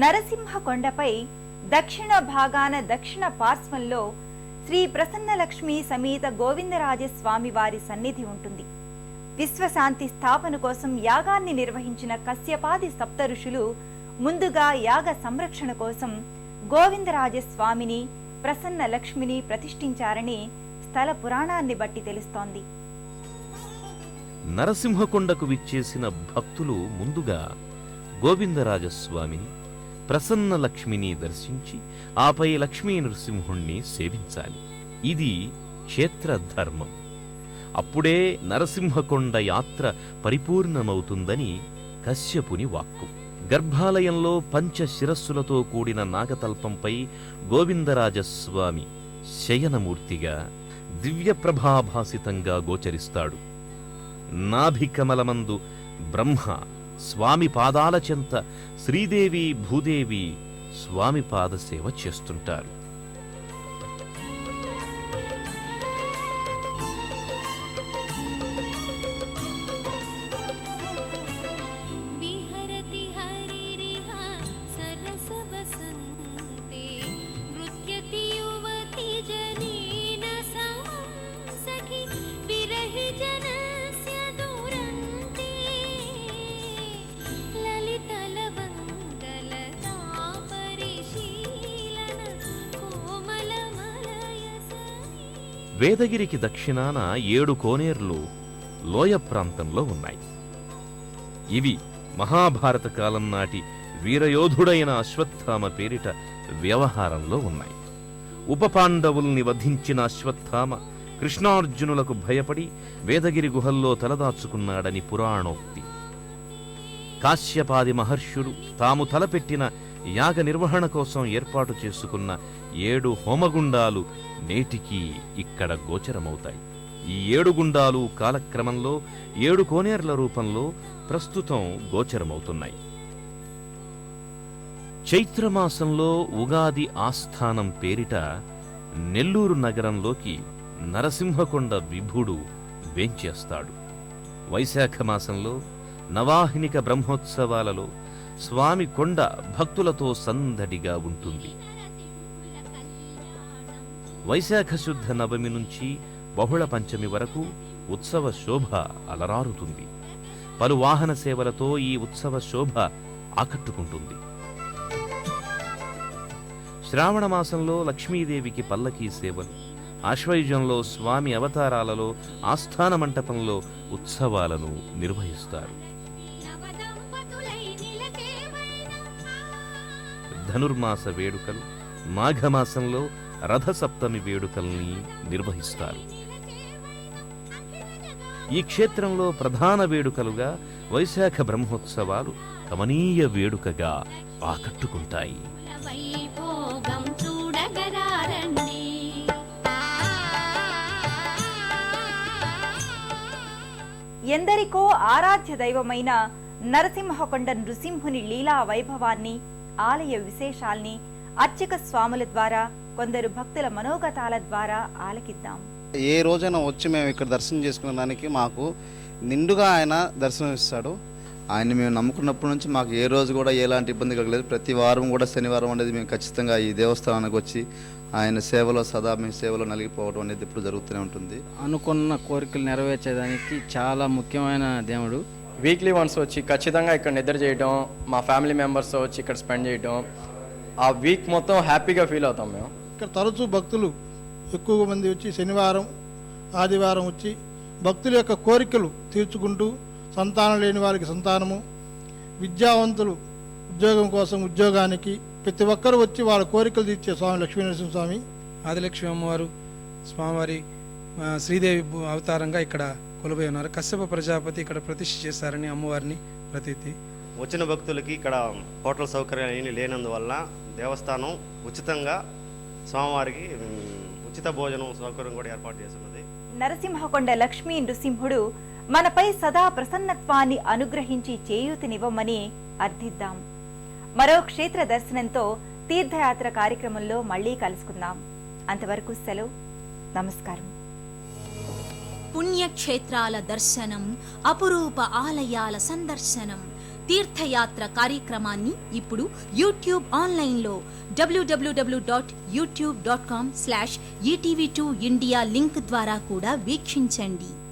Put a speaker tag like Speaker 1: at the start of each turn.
Speaker 1: నరసింహ కొండపై దక్షిణ భాగాన దక్షిణ పార్శ్వంలో శ్రీ ప్రసన్నలక్ష్మి సమేత గోవిందరాజస్వామి వారి సన్నిధి ఉంటుంది. విశ్వశాంతి స్థాపన కోసం యాగాన్ని నిర్వహించిన కశ్యపాది సప్త ఋషులు ముందుగా యాగ సంరక్షణ కోసం గోవిందరాజస్వామిని ప్రసన్న లక్ష్మిని ప్రతిష్ఠించారని స్థల పురాణాన్ని బట్టి తెలుస్తోంది.
Speaker 2: నరసింహకొండకు విచ్చేసిన భక్తులు ముందుగా గోవిందరాజస్వామిని ప్రసన్న లక్ష్మిని దర్శించి ఆపై లక్ష్మీ నరసింహుణ్ణి సేవించాలి. ఇది క్షేత్ర ధర్మం. అప్పుడే నరసింహకొండ యాత్ర పరిపూర్ణమవుతుందని కశ్యపుని వాక్కు. గర్భాలయంలో పంచ శిరస్సులతో కూడిన నాగతల్పంపై గోవిందరాజస్వామి శయనమూర్తిగా దివ్యప్రభాభాసితంగా గోచరిస్తాడు. నాభికమలమందు బ్రహ్మ స్వామి పాదాల చెంత శ్రీదేవి భూదేవి స్వామి పాదసేవ చేస్తుంటారు. వేదగిరికి దక్షిణాన 7 కోనేర్లు లోయ ప్రాంతంలో ఉన్నాయి. ఇవి మహాభారత కాలం నాటి వీరయోధుడైన అశ్వత్థామ పేరిట వ్యవహారంలో ఉన్నాయి. ఉపపాండవుల్ని వధించిన అశ్వత్థామ కృష్ణార్జునులకు భయపడి వేదగిరి గుహల్లో తలదాచుకున్నాడని పురాణోక్తి. కాశ్యపాది మహర్షులు తాము తలపెట్టిన యాగ నిర్వహణ కోసం ఏర్పాటు చేసుకున్న 7 హోమగుండాలు నేటికి ఇక్కడ గోచరమవుతాయి. ఈ 7 గుండాలు కాలక్రమంలో 7 కోనేర్ల రూపంలో ప్రస్తుతం గోచరమవుతున్నాయి. చైత్రమాసంలో ఉగాది ఆస్థానం పేరిట నెల్లూరు నగరంలోకి నరసింహకొండ విభుడు వేంచేస్తాడు. వైశాఖ మాసంలో నవాహినిక బ్రహ్మోత్సవాలలో స్వామి కొండ భక్తులతో సందడిగా ఉంటుంది. వైశాఖ శుద్ధ నవమి నుంచి బహుళ పంచమి వరకు ఉత్సవ శోభ అలరారుతుంది. పలు వాహన సేవలతో ఈ ఉత్సవ శోభ ఆకట్టుకుంటుంది. శ్రావణ మాసంలో లక్ష్మీదేవికి పల్లకీ సేవలు, ఆశ్వయుజంలో స్వామి అవతారాలలో ఆస్థాన మంటపంలో ఉత్సవాలను నిర్వహిస్తారు. ధనుర్మాస వేడుకలు, మాఘమాసంలో రథసప్తమి వేడుకల్ని నిర్వహిస్తారు. ఈ క్షేత్రంలో ప్రధాన వేడుకలుగా వైశాఖ బ్రహ్మోత్సవాలు కమనీయ వేడుకగా ఆకట్టుకుంటాయి.
Speaker 1: ఎందరికో ఆరాధ్య దైవమైన నరసింహకొండ నృసింహుని లీలా వైభవాన్ని, ఆలయ విశేషాల్ని అర్చక స్వాముల ద్వారా, కొందరు భక్తుల మనోగతాల ద్వారా ఆలకిద్దాం.
Speaker 3: ఏ రోజైనా వచ్చి మేము ఇక్కడ దర్శనం చేసుకునే దానికి మాకు నిండుగా ఆయన దర్శనం ఇస్తాడు.
Speaker 4: ఆయన్ని మేము నమ్ముకున్నప్పటి నుంచి మాకు ఏ రోజు కూడా ఎలాంటి ఇబ్బంది కలగలేదు. ప్రతి వారం కూడా శనివారం అనేది మేము ఖచ్చితంగా ఈ దేవస్థానానికి వచ్చి ఆయన సేవలో సదా మేము సేవలో నలిగిపోవడం అనేది ఇప్పుడు జరుగుతూనే ఉంటుంది.
Speaker 5: అనుకున్న కోరికలు నెరవేర్చేదానికి చాలా ముఖ్యమైన దేవుడు.
Speaker 6: వీక్లీ వన్స్ వచ్చి ఖచ్చితంగా ఇక్కడ నిద్ర చేయడం, మా ఫ్యామిలీ మెంబర్స్తో వచ్చి ఇక్కడ స్పెండ్ చేయడం, ఆ వీక్ మొత్తం హ్యాపీగా ఫీల్ అవుతాం మేము.
Speaker 7: ఇక్కడ తరచూ భక్తులు ఎక్కువ మంది వచ్చి శనివారం ఆదివారం వచ్చి భక్తుల యొక్క కోరికలు తీర్చుకుంటూ, సంతానం లేని వారికి సంతానము, విద్యావంతులు ఉద్యోగం కోసం ఉద్యోగానికి ప్రతి ఒక్కరు వచ్చి వాళ్ళ కోరికలు తీర్చే స్వామి లక్ష్మీనరసింహస్వామి.
Speaker 8: ఆదిలక్ష్మి అమ్మవారు స్వామివారి శ్రీదేవి అవతారంగా ఇక్కడ కొలువై ఉన్నారు. కశ్యప ప్రజాపతి ఇక్కడ ప్రతిష్ఠ చేశారని అమ్మవారిని ప్రతీతి.
Speaker 9: వచ్చిన భక్తులకి ఇక్కడ హోటల్ సౌకర్యాలు ఏమీ లేనందువల్ల దేవస్థానం ఉచితంగా స్వామివారికి ఉచిత భోజనం సౌకర్యం కూడా ఏర్పాటు చేస్తున్నది.
Speaker 1: నరసింహకొండ లక్ష్మీ నృసింహుడు మనపై సదా ప్రసన్నత్వాన్ని అనుగ్రహించి చేయూతినివ్వమని అర్థిద్దాం. మరో క్షేత్ర దర్శనంతో తీర్థయాత్ర కార్యక్రమంలో మళ్లీ కలుసుకుందాం. అంతవరకు సెలవు. నమస్కారం.
Speaker 10: పుణ్యక్షేత్రాల దర్శనం, అపురూప ఆలయాల సందర్శనం, తీర్థయాత్ర కార్యక్రమాన్ని ఇప్పుడు యూట్యూబ్ ఆన్లైన్లో www.youtube.com/etv2india లింక్ ద్వారా కూడా వీక్షించండి.